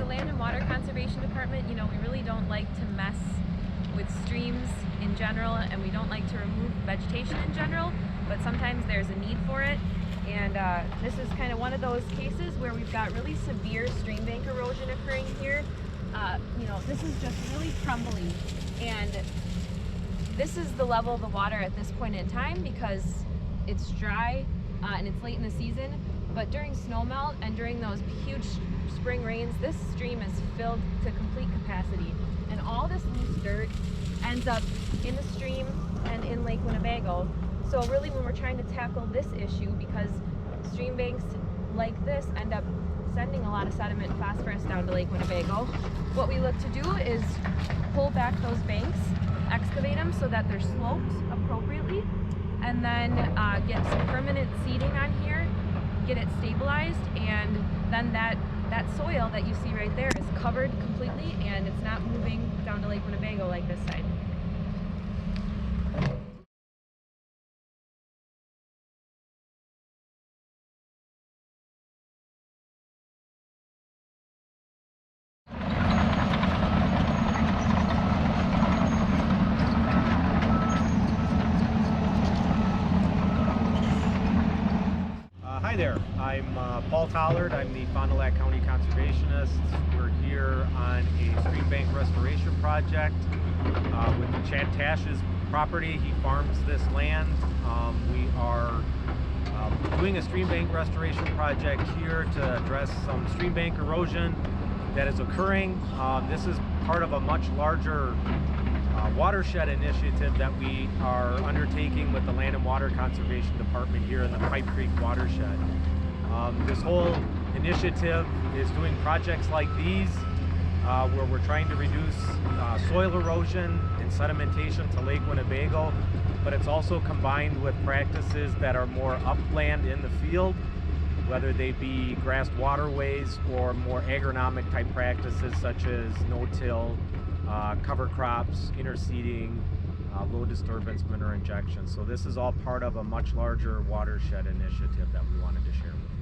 Land and Water Conservation Department, you know, we really don't like to mess with streams in general, and we don't like to remove vegetation in general, but sometimes there's a need for it. And this is kind of one of those cases where we've got really severe stream bank erosion occurring here. You know, this is just really crumbly, and this is the level of the water at this point in time because it's dry and it's late in the season. But during snowmelt and during those huge spring rains, this stream is filled to complete capacity, and all this loose dirt ends up in the stream and in Lake Winnebago. So really, when we're trying to tackle this issue, because stream banks like this end up sending a lot of sediment and phosphorus down to Lake Winnebago, what we look to do is pull back those banks, excavate them so that they're sloped appropriately, and then get some permanent seeding on here, get it stabilized, and then that soil that you see right there is covered completely, and it's not moving down to Lake Winnebago like this side. Hi there, I'm Paul Tollard. I'm the Fond du Lac County Conservationist. We're here on a stream bank restoration project with Chad Tash's property. He farms this land. We are doing a stream bank restoration project here to address some stream bank erosion that is occurring. This is part of a much larger watershed initiative that we are undertaking with the Land and Water Conservation Department here in the Pipe Creek Watershed. This whole initiative is doing projects like these where we're trying to reduce soil erosion and sedimentation to Lake Winnebago, but it's also combined with practices that are more upland in the field, whether they be grassed waterways or more agronomic type practices such as no-till, cover crops, interseeding, low disturbance manure injection. So this is all part of a much larger watershed initiative that we wanted to share with you.